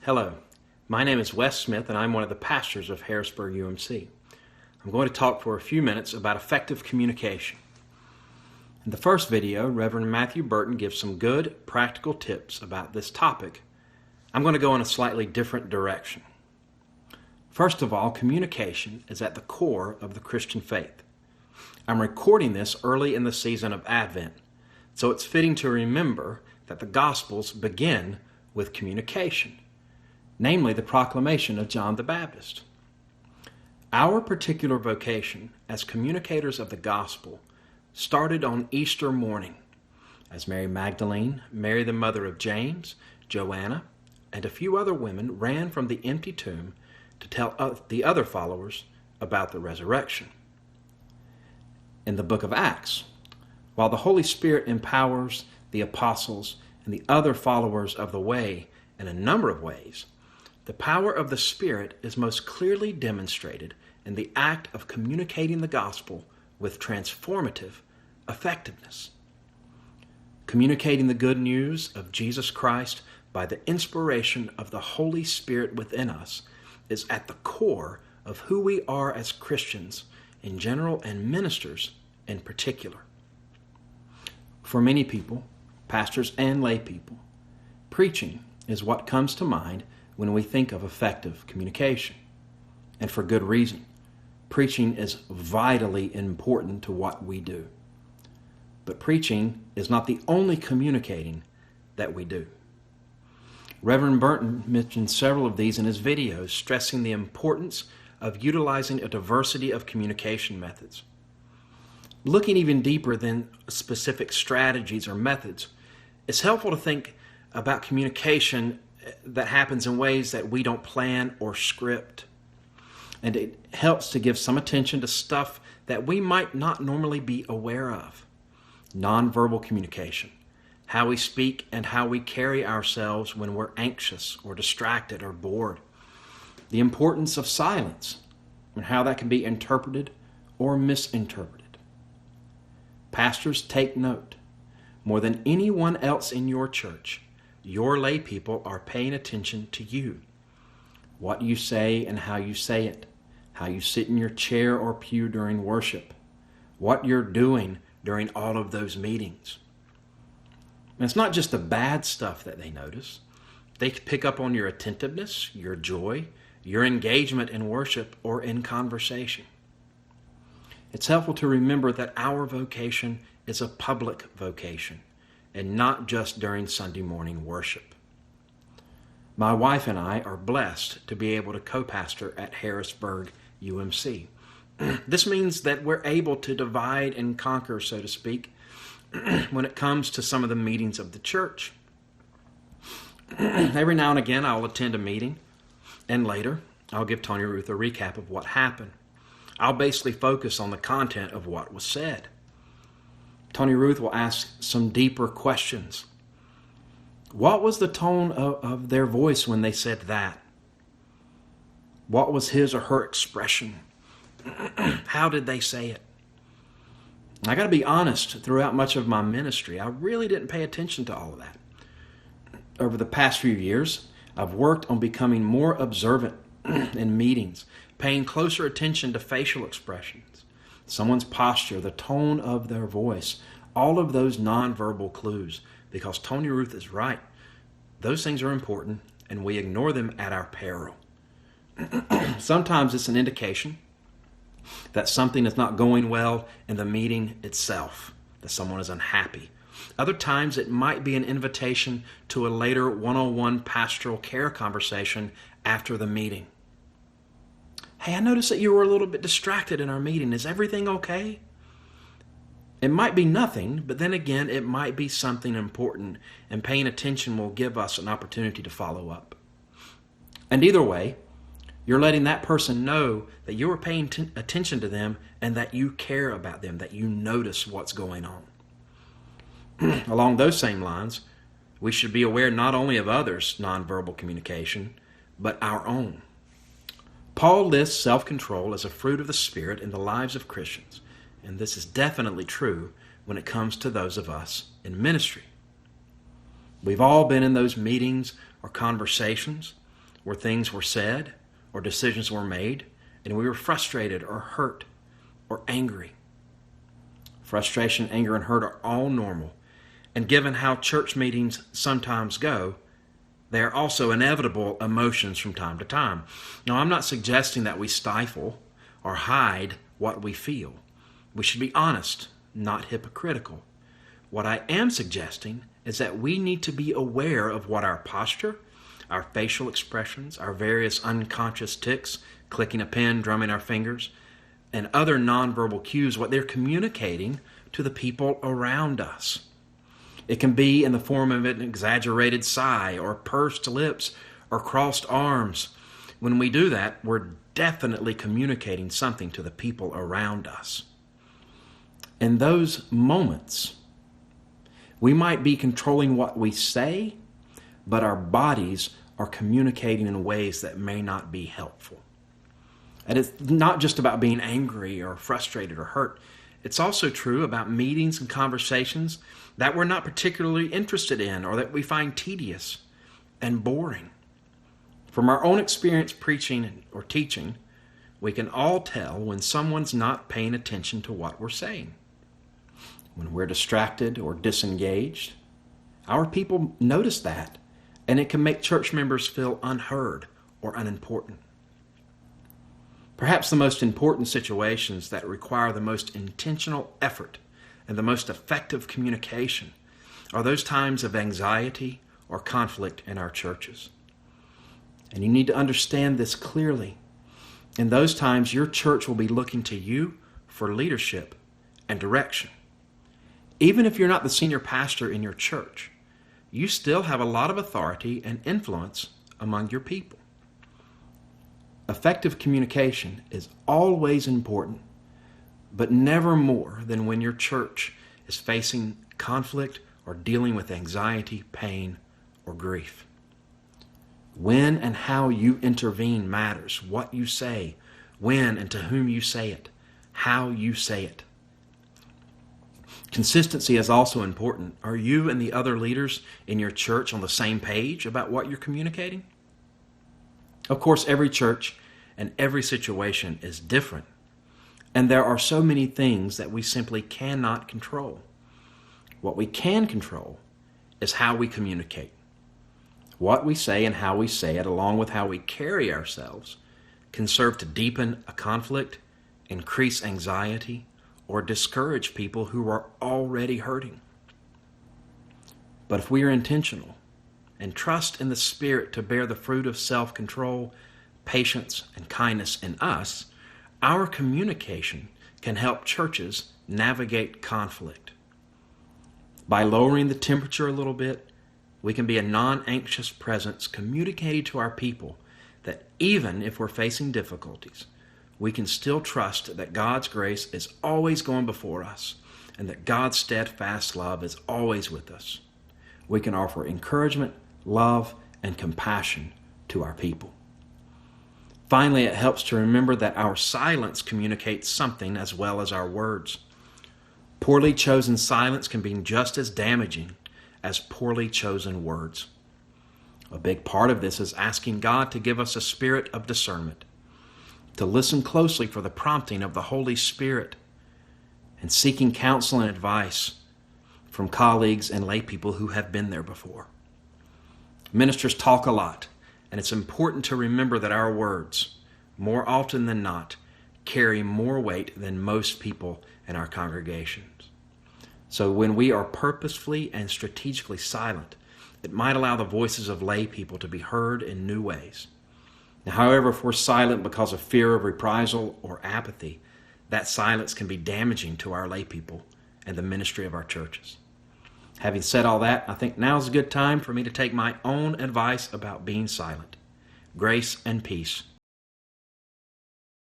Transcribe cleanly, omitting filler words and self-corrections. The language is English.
Hello, my name is Wes Smith and I'm one of the pastors of Harrisburg UMC. I'm going to talk for a few minutes about effective communication. In the first video, Reverend Matthew Burton gives some good, practical tips about this topic. I'm going to go in a slightly different direction. First of all, communication is at the core of the Christian faith. I'm recording this early in the season of Advent, so it's fitting to remember that the Gospels begin with communication, namely the proclamation of John the Baptist. Our particular vocation as communicators of the gospel started on Easter morning, as Mary Magdalene, Mary the mother of James, Joanna, and a few other women ran from the empty tomb to tell the other followers about the resurrection. In the book of Acts, while the Holy Spirit empowers the apostles and the other followers of the way in a number of ways, the power of the Spirit is most clearly demonstrated in the act of communicating the gospel with transformative effectiveness. Communicating the good news of Jesus Christ by the inspiration of the Holy Spirit within us is at the core of who we are as Christians in general and ministers in particular. For many people, pastors and lay people, preaching is what comes to mind when we think of effective communication. And for good reason. Preaching is vitally important to what we do. But preaching is not the only communicating that we do. Reverend Burton mentioned several of these in his videos, stressing the importance of utilizing a diversity of communication methods. Looking even deeper than specific strategies or methods, it's helpful to think about communication that happens in ways that we don't plan or script. And it helps to give some attention to stuff that we might not normally be aware of. Nonverbal communication, how we speak and how we carry ourselves when we're anxious or distracted or bored. The importance of silence and how that can be interpreted or misinterpreted. Pastors, take note. More than anyone else in your church, your lay people are paying attention to you. What you say and how you say it. How you sit in your chair or pew during worship. What you're doing during all of those meetings. And it's not just the bad stuff that they notice. They pick up on your attentiveness, your joy, your engagement in worship or in conversation. It's helpful to remember that our vocation is a public vocation, and not just during Sunday morning worship. My wife and I are blessed to be able to co-pastor at Harrisburg UMC. This means that we're able to divide and conquer, so to speak, when it comes to some of the meetings of the church. Every now and again I'll attend a meeting, and later I'll give Tony Ruth a recap of what happened. I'll basically focus on the content of what was said. Tony Ruth will ask some deeper questions. What was the tone of their voice when they said that? What was his or her expression? How did they say it? I got to be honest, throughout much of my ministry, I really didn't pay attention to all of that. Over the past few years, I've worked on becoming more observant in meetings, paying closer attention to facial expressions, someone's posture, the tone of their voice, all of those nonverbal clues, because Tony Ruth is right. Those things are important, and we ignore them at our peril. Sometimes it's an indication that something is not going well in the meeting itself, that someone is unhappy. Other times it might be an invitation to a later one-on-one pastoral care conversation after the meeting. Hey, I noticed that you were a little bit distracted in our meeting. Is everything okay? It might be nothing, but then again, it might be something important, and paying attention will give us an opportunity to follow up. And either way, you're letting that person know that you are paying attention to them and that you care about them, that you notice what's going on. Along those same lines, we should be aware not only of others' nonverbal communication, but our own. Paul lists self-control as a fruit of the Spirit in the lives of Christians, and this is definitely true when it comes to those of us in ministry. We've all been in those meetings or conversations where things were said or decisions were made, and we were frustrated or hurt or angry. Frustration, anger, and hurt are all normal, and given how church meetings sometimes go, they are also inevitable emotions from time to time. Now, I'm not suggesting that we stifle or hide what we feel. We should be honest, not hypocritical. What I am suggesting is that we need to be aware of what our posture, our facial expressions, our various unconscious tics, clicking a pen, drumming our fingers, and other nonverbal cues, what they're communicating to the people around us. It can be in the form of an exaggerated sigh or pursed lips or crossed arms. When we do that, we're definitely communicating something to the people around us. In those moments, we might be controlling what we say, but our bodies are communicating in ways that may not be helpful. And it's not just about being angry or frustrated or hurt. It's also true about meetings and conversations that we're not particularly interested in or that we find tedious and boring. From our own experience preaching or teaching, we can all tell when someone's not paying attention to what we're saying. When we're distracted or disengaged, our people notice that, and it can make church members feel unheard or unimportant. Perhaps the most important situations that require the most intentional effort and the most effective communication are those times of anxiety or conflict in our churches. And you need to understand this clearly. In those times, your church will be looking to you for leadership and direction. Even if you're not the senior pastor in your church, you still have a lot of authority and influence among your people. Effective communication is always important, but never more than when your church is facing conflict or dealing with anxiety, pain, or grief. When and how you intervene matters. What you say, when and to whom you say it, how you say it. Consistency is also important. Are you and the other leaders in your church on the same page about what you're communicating? Of course, every church and every situation is different, and there are so many things that we simply cannot control. What we can control is how we communicate. What we say and how we say it, along with how we carry ourselves, can serve to deepen a conflict, increase anxiety, or discourage people who are already hurting. But if we are intentional and trust in the Spirit to bear the fruit of self-control, patience, and kindness in us, our communication can help churches navigate conflict. By lowering the temperature a little bit, we can be a non-anxious presence communicating to our people that even if we're facing difficulties, we can still trust that God's grace is always going before us and that God's steadfast love is always with us. We can offer encouragement, love, and compassion to our people. Finally, it helps to remember that our silence communicates something as well as our words. Poorly chosen silence can be just as damaging as poorly chosen words. A big part of this is asking God to give us a spirit of discernment, to listen closely for the prompting of the Holy Spirit, and seeking counsel and advice from colleagues and lay people who have been there before. Ministers talk a lot, and it's important to remember that our words, more often than not, carry more weight than most people in our congregations. So when we are purposefully and strategically silent, it might allow the voices of lay people to be heard in new ways. Now, however, if we're silent because of fear of reprisal or apathy, that silence can be damaging to our lay people and the ministry of our churches. Having said all that, I think now's a good time for me to take my own advice about being silent. Grace and peace